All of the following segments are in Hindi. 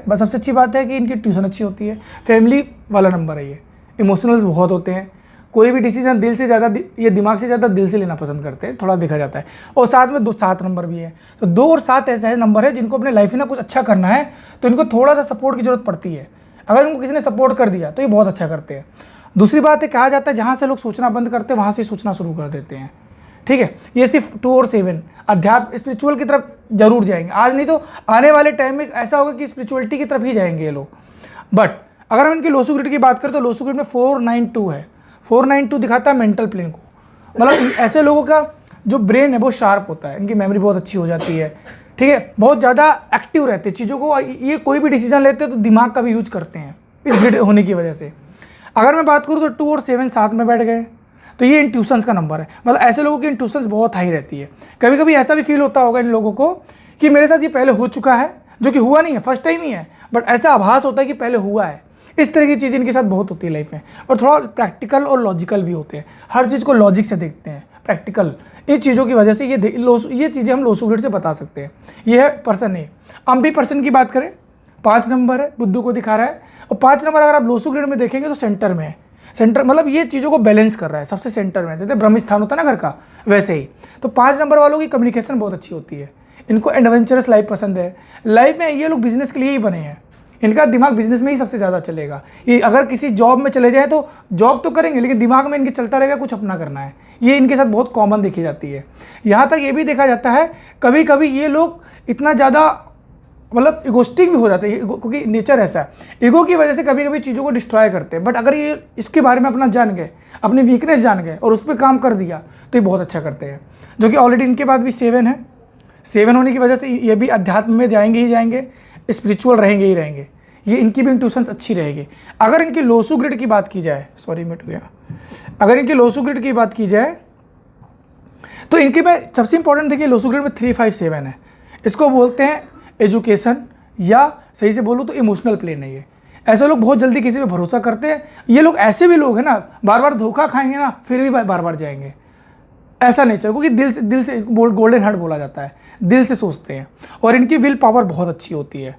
बस सबसे अच्छी बात है कि इनकी ट्यूशन अच्छी होती है, फैमिली वाला नंबर है ये, इमोशनल बहुत होते हैं, कोई भी डिसीजन दिल से ज़्यादा, ये दिमाग से ज़्यादा दिल से लेना पसंद करते हैं, थोड़ा देखा जाता है। और साथ में 7 नंबर भी है, तो 2 और 7 ऐसे नंबर है जिनको अपने लाइफ में ना कुछ अच्छा करना है, तो इनको थोड़ा सा सपोर्ट की जरूरत पड़ती है। अगर इनको किसी ने सपोर्ट कर दिया तो ये बहुत अच्छा करते हैं। दूसरी बात है, कहा जाता है जहाँ से लोग सोचना बंद करते हैं वहाँ से सोचना शुरू कर देते हैं, ठीक है। ये सिर्फ 2 और 7 अध्यात्म स्पिरिचुअल की तरफ जरूर जाएंगे, आज नहीं तो आने वाले टाइम में ऐसा होगा कि स्पिरिचुअलिटी की तरफ ही जाएंगे ये लोग। बट अगर हम इनकी लोसू ग्रिड की बात करें तो लोसू ग्रिड में 492 है, 492 दिखाता है मेंटल प्लेन को, मतलब ऐसे लोगों का जो ब्रेन है वो शार्प होता है, इनकी मेमोरी बहुत अच्छी हो जाती है, ठीक है, बहुत ज़्यादा एक्टिव रहते हैं चीज़ों को, ये कोई भी डिसीजन लेते हैं तो दिमाग का भी यूज करते हैं इस ग्रिड होने की वजह से। अगर मैं बात करूँ तो 2 और 7 साथ में बैठ गए तो ये इंट्यूशंस का नंबर है, मतलब ऐसे लोगों की इंट्यूशंस बहुत हाई रहती है। कभी कभी ऐसा भी फील होता होगा इन लोगों को कि मेरे साथ ये पहले हो चुका है, जो कि हुआ नहीं है, फर्स्ट टाइम ही है, बट ऐसा आभास होता है कि पहले हुआ है। इस तरह की चीज़ इनके साथ बहुत होती है लाइफ में, और थोड़ा प्रैक्टिकल और लॉजिकल भी होते हैं, हर चीज़ को लॉजिक से देखते हैं, प्रैक्टिकल। इस चीज़ों की वजह से ये चीज़ें हम लोसू ग्रिड से बता सकते हैं। ये है पर्सन है। अम्बी पर्सन की बात करें, 5 नंबर है, बुद्धू को दिखा रहा है, और 5 नंबर अगर आप लोसू ग्रिड में देखेंगे तो सेंटर में है। सेंटर मतलब ये चीज़ों को बैलेंस कर रहा है, सबसे सेंटर में, जैसे ब्रह्म स्थान होता है ना घर का, वैसे ही। तो 5 नंबर वालों की कम्युनिकेशन बहुत अच्छी होती है, इनको एडवेंचरस लाइफ पसंद है। लाइफ में ये लोग बिजनेस के लिए ही बने हैं, इनका दिमाग बिजनेस में ही सबसे ज़्यादा चलेगा। ये अगर किसी जॉब में चले जाए तो जॉब तो करेंगे, लेकिन दिमाग में इनके चलता रहेगा कुछ अपना करना है, ये इनके साथ बहुत कॉमन देखी जाती है। यहाँ तक ये भी देखा जाता है कभी कभी ये लोग इतना ज़्यादा मतलब इगोस्टिक भी हो जाते हैं, क्योंकि नेचर ऐसा है, ईगो की वजह से कभी कभी चीज़ों को डिस्ट्रॉय करते हैं। बट अगर ये इसके बारे में अपना जान गए, अपनी वीकनेस जान गए और उस पर काम कर दिया तो ये बहुत अच्छा करते हैं, जो कि ऑलरेडी इनके बाद भी 7 है। 7 होने की वजह से ये भी अध्यात्म में जाएंगे ही जाएंगे, स्पिरिचुअल रहेंगे ही रहेंगे, ये इनकी भी इंट्यूशंस अच्छी रहेगी। अगर इनकी लोसू ग्रिड की बात की जाए, सॉरी मिट गया, अगर इनकी लोसू ग्रिड की बात की जाए तो इनके में सबसे इंपॉर्टेंट देखिए लोसू ग्रिड में 357 है, इसको बोलते हैं एजुकेशन, या सही से बोलूँ तो इमोशनल प्लेन है ये। ऐसे लोग बहुत जल्दी किसी पे भरोसा करते हैं, ये लोग ऐसे भी लोग हैं ना, बार बार धोखा खाएंगे ना फिर भी बार बार जाएंगे, ऐसा नेचर, क्योंकि दिल से गोल्डन हार्ट बोला जाता है, दिल से सोचते हैं। और इनकी विल पावर बहुत अच्छी होती है,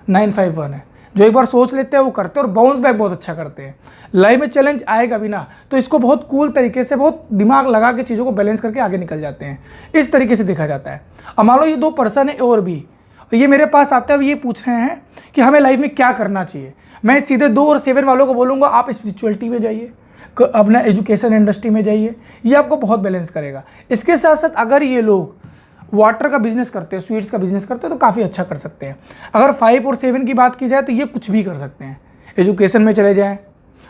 951 है, जो एक बार सोच लेते हैं वो करते हैं, और बाउंस बैक बहुत अच्छा करते हैं। लाइफ में चैलेंज आएगा भी ना तो इसको बहुत कूल तरीके से, बहुत दिमाग लगा के चीज़ों को बैलेंस करके आगे निकल जाते हैं, इस तरीके से देखा जाता है। अब मान लो ये 2 पर्सन है और भी, ये मेरे पास आते हैं, ये पूछ रहे हैं कि हमें लाइफ में क्या करना चाहिए। मैं सीधे 2 और 7 वालों को बोलूँगा आप स्पिरिचुअलिटी में जाइए, अपना एजुकेशन इंडस्ट्री में जाइए, ये आपको बहुत बैलेंस करेगा। इसके साथ साथ अगर ये लोग वाटर का बिजनेस करते हैं, स्वीट्स का बिजनेस करते हैं तो काफ़ी अच्छा कर सकते हैं। अगर 5 और 7 की बात की जाए तो ये कुछ भी कर सकते हैं, एजुकेशन में चले जाएँ।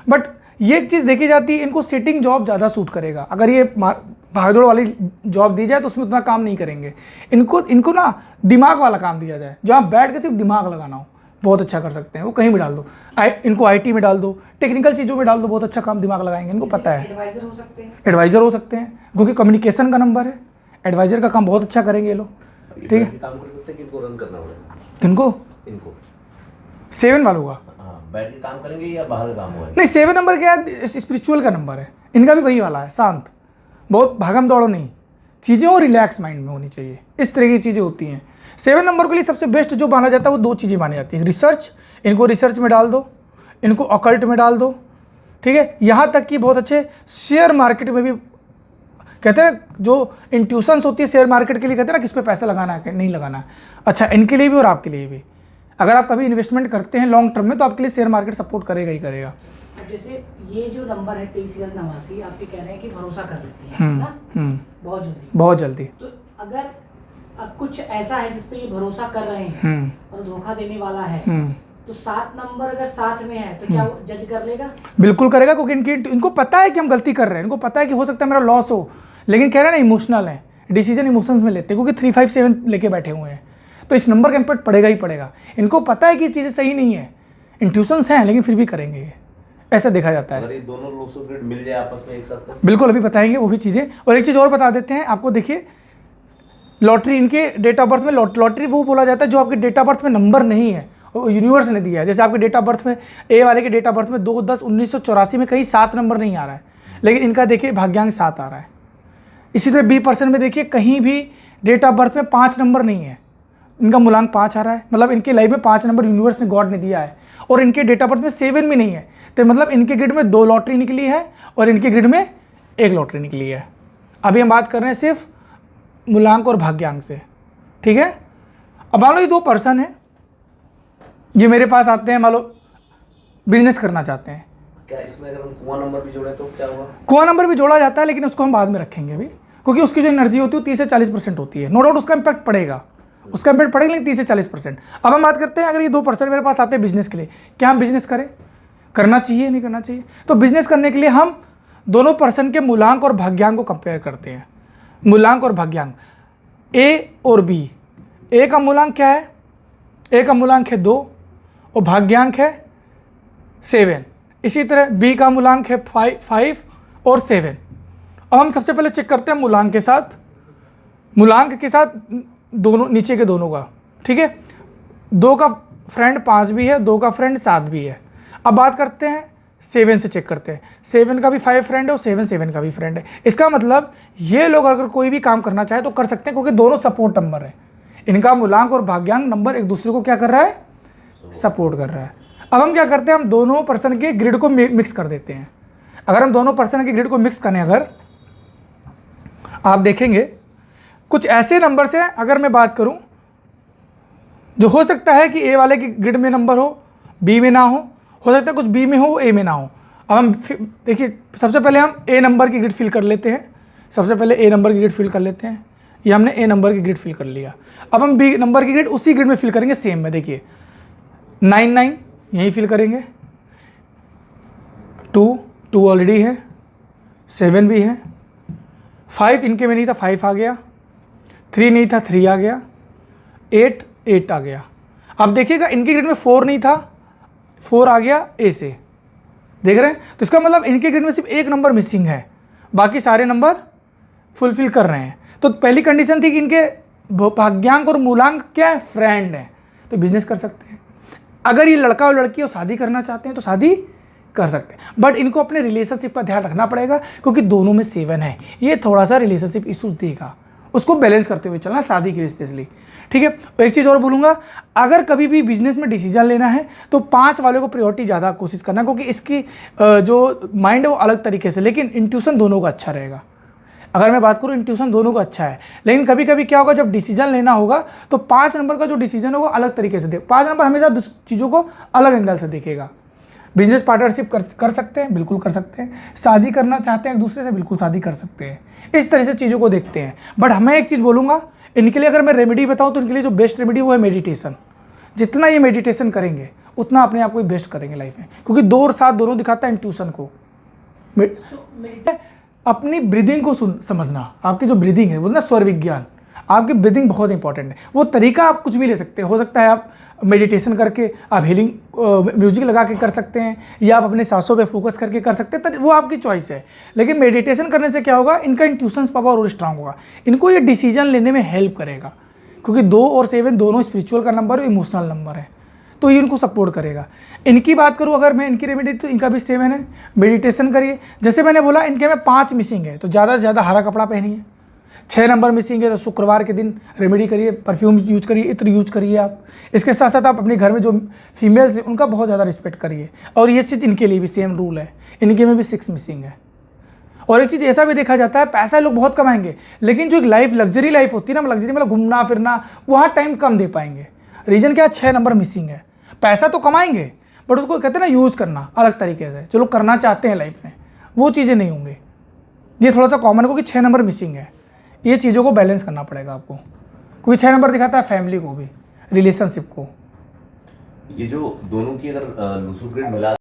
बट ये एक चीज़ देखी जाती है, इनको सिटिंग जॉब ज़्यादा सूट करेगा। अगर ये भागदौड़ वाली जॉब दी जाए तो उसमें उतना काम नहीं करेंगे, इनको ना दिमाग वाला काम दिया जाए, जहाँ बैठ के सिर्फ दिमाग लगाना हो, बहुत अच्छा कर सकते हैं। वो कहीं भी डाल दो, इनको आईटी में डाल दो, टेक्निकल चीज़ों में डाल दो, बहुत अच्छा काम दिमाग लगाएंगे, इनको पता है। एडवाइज़र हो सकते हैं क्योंकि कम्युनिकेशन का नंबर है, एडवाइज़र का काम बहुत अच्छा करेंगे ये लोग, ठीक है। काम कर सकते हैं, किनको रन करना पड़ेगा, किनको, इनको 7 वालों का बैठ के काम करेंगे या बाहर का काम होगा? नहीं, 7 नंबर क्या है, स्पिरिचुअल का नंबर है, इनका भी वही वाला है, शांत, बहुत भागम दौड़ो नहीं, चीज़ें और रिलैक्स माइंड में होनी चाहिए, इस तरह की चीज़ें होती हैं। 7 नंबर के लिए सबसे बेस्ट जो माना जाता है वो 2 चीज़ें मानी जाती है, रिसर्च, इनको रिसर्च में डाल दो, इनको ऑकल्ट में डाल दो, ठीक है। यहाँ तक कि बहुत अच्छे शेयर मार्केट में भी, कहते हैं जो इंट्यूशंस होती है शेयर मार्केट के लिए, कहते हैं ना किस पे पैसा लगाना है नहीं लगाना है, अच्छा इनके लिए भी और आपके लिए भी। अगर आप कभी इन्वेस्टमेंट करते हैं लॉन्ग टर्म में तो आपके लिए शेयर मार्केट सपोर्ट करेगा ही करेगा। जैसे ये जो नंबर है 23,89 आपके कह रहे हैं कि भरोसा कर लेते हैं ना, बहुत जल्दी। तो अगर कुछ ऐसा है जिसपे ये भरोसा कर रहे हैं और धोखा देने वाला है, तो 7 नंबर अगर साथ में है तो क्या वो जज कर लेगा? बिल्कुल करेगा, क्योंकि इनको पता है कि हम गलती कर रहे हैं, इनको पता है कि हो सकता है मेरा लॉस हो, लेकिन कह रहे हैं ना इमोशनल है, डिसीजन इमोशंस में लेते हैं, क्योंकि 357 लेके बैठे हुए हैं, तो इस नंबर का इम्पैक्ट पड़ेगा ही पड़ेगा। इनको पता है कि चीज़ें सही नहीं है, इंट्यूशंस हैं लेकिन फिर भी करेंगे ये, ऐसा देखा जाता है। अगर ये दोनों लोसू ग्रिड मिल जाए आपस में एक साथ तो बिल्कुल, अभी बताएंगे वो भी चीज़ें। और एक चीज़ और बता देते हैं आपको, देखिए लॉटरी, इनके डेट ऑफ बर्थ में लॉटरी वो बोला जाता है जो आपके डेट ऑफ बर्थ में नंबर नहीं है, वो यूनिवर्स ने दिया है। जैसे आपके डेट ऑफ बर्थ में, ए वाले के डेट ऑफ बर्थ में 2/10/1984 में कहीं 7 नंबर नहीं आ रहा है, लेकिन इनका देखिए भाग्यांक 7 आ रहा है। इसी तरह B% में देखिए कहीं भी डेट ऑफ बर्थ में 5 नंबर नहीं है, इनका मूलांक 5 आ रहा है, मतलब इनके लाइफ में 5 नंबर यूनिवर्स ने, गॉड ने दिया है, और इनके डेट ऑफ बर्थ में 7 भी नहीं है, तो मतलब इनके ग्रिड में 2 लॉटरी निकली है और इनके ग्रिड में 1 लॉटरी निकली है। अभी हम बात कर रहे हैं सिर्फ मूलांक और भाग्यांक से, ठीक है। अब मान लो ये 2 पर्सन है, ये मेरे पास आते हैं, मान लो बिजनेस करना चाहते हैं। क्या इसमें अगर हम कुआं नंबर भी जोड़े तो क्या हुआ? कुआं नंबर भी जोड़ा जाता है, लेकिन उसको हम बाद में रखेंगे अभी, क्योंकि उसकी जो एनर्जी होती है 30 से 40% होती है। नो डाउट उसका इंपैक्ट पड़ेगा, लेकिन 30 से 40%। अब हम बात करते हैं, अगर ये 2 पर्सन मेरे पास आते हैं बिजनेस के लिए, क्या हम बिजनेस करें, करना चाहिए नहीं करना चाहिए? तो बिजनेस करने के लिए हम दोनों पर्सन के मूलांक और भाग्यांक को कंपेयर करते हैं। मूलांक और भाग्यांक, ए और बी। ए का मूलांक क्या है? ए का मूलांक है 2 और भाग्यांक है 7। इसी तरह बी का मूलांक है 5 और 7। अब हम सबसे पहले चेक करते हैं मूलांक के साथ दोनों, नीचे के दोनों का, ठीक है। 2 का फ्रेंड 5 भी है, 2 का फ्रेंड 7 भी है। अब बात करते हैं 7 से, चेक करते हैं 7 का भी 5 फ्रेंड है और 7 का भी फ्रेंड है। इसका मतलब ये लोग अगर कोई भी काम करना चाहे तो कर सकते हैं, क्योंकि दोनों सपोर्ट नंबर है। इनका मूलांक और भाग्यांक नंबर एक दूसरे को क्या कर रहा है? सपोर्ट कर रहा है। अब हम क्या करते हैं, हम दोनों पर्सन के ग्रिड को मिक्स कर देते हैं। अगर हम दोनों पर्सन के ग्रिड को मिक्स करें, अगर आप देखेंगे कुछ ऐसे नंबर से, अगर मैं बात करूं, जो हो सकता है कि ए वाले की ग्रिड में नंबर हो, बी में ना हो सकता है कुछ बी में हो, ए में ना हो। अब हम देखिए, सबसे पहले हम ए नंबर की ग्रिड फिल कर लेते हैं। ये हमने ए नंबर की ग्रिड फिल कर लिया। अब हम बी नंबर की ग्रिड उसी ग्रिड में फिल करेंगे, सेम में। देखिए 9 यहीं फिल करेंगे, 2 ऑलरेडी है, 7 भी है, 5 इनके में नहीं था, 5 आ गया, 3 नहीं था, 3 आ गया, 8 आ गया। अब देखिएगा इनके ग्रिड में 4 नहीं था, 4 आ गया ए से, देख रहे हैं। तो इसका मतलब इनके ग्रिड में सिर्फ 1 नंबर मिसिंग है, बाकी सारे नंबर फुलफिल कर रहे हैं। तो पहली कंडीशन थी कि इनके भाग्यांक और मूलांक क्या है? फ्रेंड है, तो बिजनेस कर सकते हैं। अगर ये लड़का और लड़की और शादी करना चाहते हैं तो शादी कर सकते हैं, बट इनको अपने रिलेशनशिप का ध्यान रखना पड़ेगा, क्योंकि दोनों में 7 है। ये थोड़ा सा रिलेशनशिप इशूज देगा, उसको बैलेंस करते हुए चलना, शादी के लिए स्पेशली, ठीक है। तो एक चीज़ और बोलूँगा, अगर कभी भी बिजनेस में डिसीजन लेना है तो 5 वाले को प्रायोरिटी ज़्यादा कोशिश करना, क्योंकि इसकी जो माइंड है वो अलग तरीके से, लेकिन इंट्यूशन दोनों का अच्छा रहेगा। अगर मैं बात करूँ, इंट्यूशन दोनों का अच्छा है, लेकिन कभी कभी क्या होगा, जब डिसीजन लेना होगा तो 5 नंबर का जो डिसीजन होगा अलग तरीके से 5 नंबर हमेशा चीज़ों को अलग एंगल से देखेगा। बिजनेस पार्टनरशिप कर सकते हैं, बिल्कुल कर सकते हैं। शादी करना चाहते हैं एक दूसरे से, बिल्कुल शादी कर सकते हैं। इस तरह से चीज़ों को देखते हैं। बट मैं एक चीज़ बोलूँगा, इनके लिए अगर मैं रेमेडी बताऊँ तो इनके लिए जो बेस्ट रेमेडी वो है मेडिटेशन। जितना ये मेडिटेशन करेंगे उतना अपने आप को बेस्ट करेंगे लाइफ में, क्योंकि 2 और 7 दोनों दिखाता है इंट्यूशन को। अपनी ब्रीदिंग को समझना, आपकी जो ब्रीदिंग है वो ना स्वर विज्ञान, आपकी ब्रीदिंग बहुत इंपॉर्टेंट है। वो तरीका आप कुछ भी ले सकते हैं, हो सकता है आप मेडिटेशन करके, आप हीलिंग म्यूजिक लगा के कर सकते हैं, या आप अपने सांसों पे फोकस करके कर सकते हैं, वो आपकी चॉइस है। लेकिन मेडिटेशन करने से क्या होगा, इनका इंट्यूशन पावर और स्ट्रांग होगा, इनको ये डिसीजन लेने में हेल्प करेगा, क्योंकि 2 और 7 दोनों स्पिरिचुअल का नंबर और इमोशनल नंबर है, तो ये इनको सपोर्ट करेगा। इनकी बात करूँ अगर मैं, इनकी रेमेडी, तो इनका भी 7 है। मेडिटेशन करिए, जैसे मैंने बोला इनके में 5 मिसिंग है, तो ज़्यादा से ज़्यादा हरा कपड़ा पहनिए। 6 नंबर मिसिंग है तो शुक्रवार के दिन रेमेडी करिए, परफ्यूम यूज करिए, इत्र यूज करिए आप। इसके साथ साथ आप अपने घर में जो फीमेल्स हैं उनका बहुत ज़्यादा रिस्पेक्ट करिए। और ये चीज़ इनके लिए भी सेम रूल है, इनके में भी 6 मिसिंग है। और एक चीज़ ऐसा भी देखा जाता है, पैसा लोग बहुत कमाएंगे, लेकिन जो एक लाइफ लग्जरी लाइफ होती है ना, लग्जरी मतलब घूमना फिरना, वहाँ टाइम कम दे पाएंगे। रीज़न क्या है? 6 नंबर मिसिंग है। पैसा तो कमाएंगे, बट उसको कहते हैं ना यूज़ करना अलग तरीके से, जो लोग करना चाहते हैं लाइफ में, वो चीज़ें नहीं होंगी। ये थोड़ा सा कॉमन है, क्योंकि 6 नंबर मिसिंग है। ये चीज़ों को बैलेंस करना पड़ेगा आपको, क्योंकि 6 नंबर दिखाता है फैमिली को भी, रिलेशनशिप को। ये जो दोनों की अगर लूसो ग्रिड मिला